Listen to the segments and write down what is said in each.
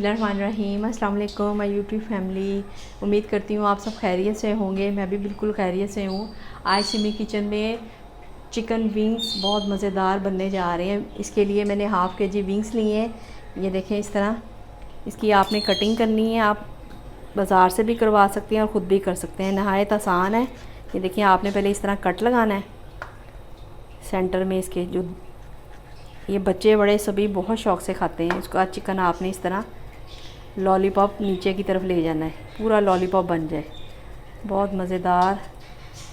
बिस्मिल्लाहिर्रहमानिर्रहीम। अस्सलाम वालेकुम माय यूट्यूब फैमिली। उम्मीद करती हूँ आप सब खैरियत से होंगे। मैं भी बिल्कुल खैरियत से हूँ। आज सिमी किचन में चिकन विंग्स बहुत मज़ेदार बनने जा रहे हैं। इसके लिए मैंने हाफ़ के जी विंग्स लिए हैं। ये देखें, इस तरह इसकी आपने कटिंग करनी है। आप बाज़ार से भी करवा सकते हैं और ख़ुद भी कर सकते हैं, नहायत आसान है। ये देखिए, आपने पहले इस तरह कट लगाना है सेंटर में इसके। जो ये बच्चे बड़े सभी बहुत शौक़ से खाते हैं इसको। चिकन आपने इस तरह लॉलीपॉप नीचे की तरफ ले जाना है, पूरा लॉलीपॉप बन जाए। बहुत मज़ेदार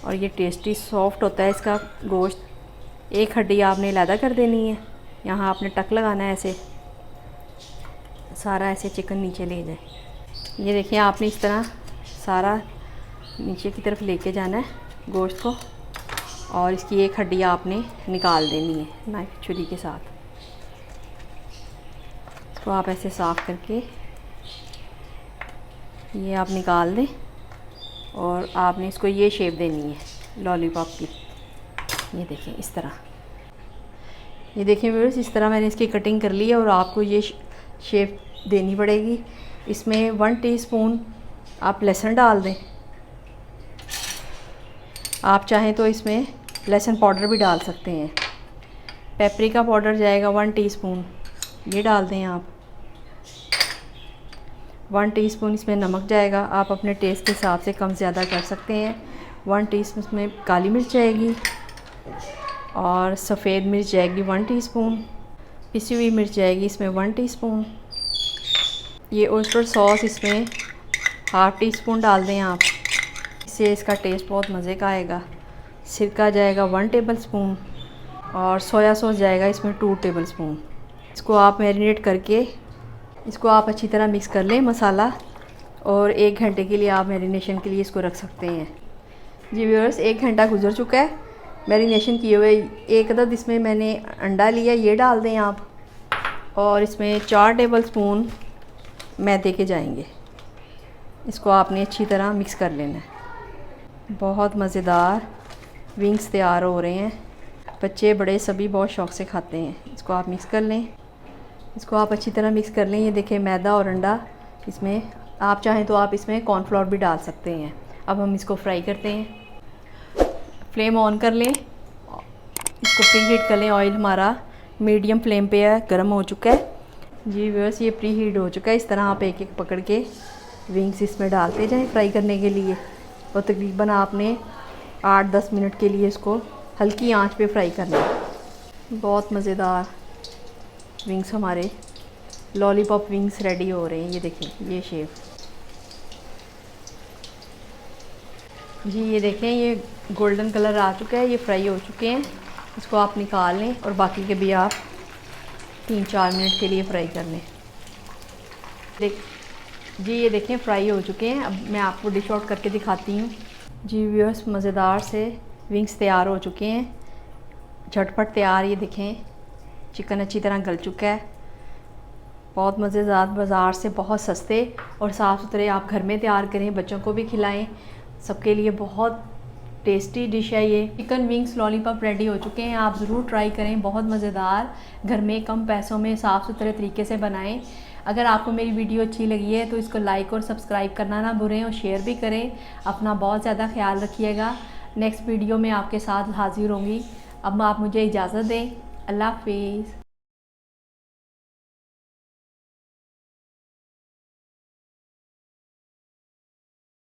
और ये टेस्टी सॉफ्ट होता है इसका गोश्त। एक हड्डी आपने अलहदा कर देनी है। यहाँ आपने टक लगाना है, ऐसे सारा ऐसे चिकन नीचे ले जाए। ये देखिए, आपने इस तरह सारा नीचे की तरफ लेके जाना है गोश्त को, और इसकी एक हड्डी आपने निकाल देनी है नाइफ छुरी के साथ। इसको आप ऐसे साफ़ करके ये आप निकाल दें, और आपने इसको ये शेप देनी है लॉलीपॉप की। ये देखें, इस तरह। ये देखें व्यूअर्स, इस तरह मैंने इसकी कटिंग कर ली है, और आपको ये शेप देनी पड़ेगी। इसमें 1 टीस्पून आप लहसुन डाल दें। आप चाहें तो इसमें लहसुन पाउडर भी डाल सकते हैं। पेपरिका पाउडर जाएगा 1 टीस्पून, ये डाल दें आप। 1 टीस्पून इसमें नमक जाएगा, आप अपने टेस्ट के हिसाब से कम ज़्यादा कर सकते हैं। 1 टीस्पून इसमें काली मिर्च जाएगी, और सफ़ेद मिर्च जाएगी 1 टीस्पून। पिसी हुई मिर्च जाएगी इसमें 1 टीस्पून। ये ऑयस्टर सॉस इसमें 1/2 टीस्पून डाल दें आप, इससे इसका टेस्ट बहुत मज़े का आएगा। सिरका जाएगा 1 टेबलस्पून, और सोया सॉस जाएगा इसमें 2 टेबलस्पून। इसको आप मैरिनेट करके इसको आप अच्छी तरह मिक्स कर लें मसाला, और 1 घंटे के लिए आप मैरिनेशन के लिए इसको रख सकते हैं। जी व्यूअर्स, 1 घंटा गुजर चुका है मैरिनेशन किए हुए। एक अदद इसमें मैंने अंडा लिया, ये डाल दें आप, और इसमें 4 टेबलस्पून मैदे के जाएंगे। इसको आपने अच्छी तरह मिक्स कर लेना है। बहुत मज़ेदार विंग्स तैयार हो रहे हैं। बच्चे बड़े सभी बहुत शौक़ से खाते हैं। इसको आप मिक्स कर लें, इसको आप अच्छी तरह मिक्स कर लें। ये देखें, मैदा और अंडा इसमें, आप चाहें तो आप इसमें कॉर्नफ्लोर भी डाल सकते हैं। अब हम इसको फ्राई करते हैं। फ्लेम ऑन कर लें, इसको प्री हीट कर लें। ऑयल हमारा मीडियम फ्लेम पे है, गर्म हो चुका है। जी व्यूअर्स, ये प्री हीट हो चुका है। इस तरह आप एक एक पकड़ के विंग्स इसमें डालते जाएं फ्राई करने के लिए, और तकरीबन आपने 8-10 मिनट के लिए इसको हल्की आंच पे फ्राई करना है। बहुत मज़ेदार विंग्स हमारे लॉलीपॉप विंग्स रेडी हो रहे हैं। ये देखें, ये शेप। जी ये देखें, ये गोल्डन कलर आ चुका है, ये फ्राई हो चुके हैं। इसको आप निकाल लें, और बाकी के भी आप 3-4 मिनट के लिए फ्राई कर लें। जी ये देखें, फ्राई हो चुके हैं। अब मैं आपको डिश आउट करके दिखाती हूँ। जी व्यूअर्स, मज़ेदार से विंग्स तैयार हो चुके हैं, झटपट तैयार। ये देखें, चिकन अच्छी तरह गल चुका है। बहुत मज़ेदार, बाज़ार से बहुत सस्ते और साफ़ सुथरे। आप घर में तैयार करें, बच्चों को भी खिलाएं, सबके लिए बहुत टेस्टी डिश है ये। चिकन विंग्स लॉलीपॉप रेडी हो चुके हैं। आप ज़रूर ट्राई करें, बहुत मज़ेदार, घर में कम पैसों में साफ़ सुथरे तरीके से बनाएं। अगर आपको मेरी वीडियो अच्छी लगी है तो इसको लाइक और सब्सक्राइब करना ना भूलें, और शेयर भी करें। अपना बहुत ज़्यादा ख्याल रखिएगा। नेक्स्ट वीडियो में आपके साथ हाज़िर होंगी। अब आप मुझे इजाज़त दें। अल्लाह हाफ़िज़।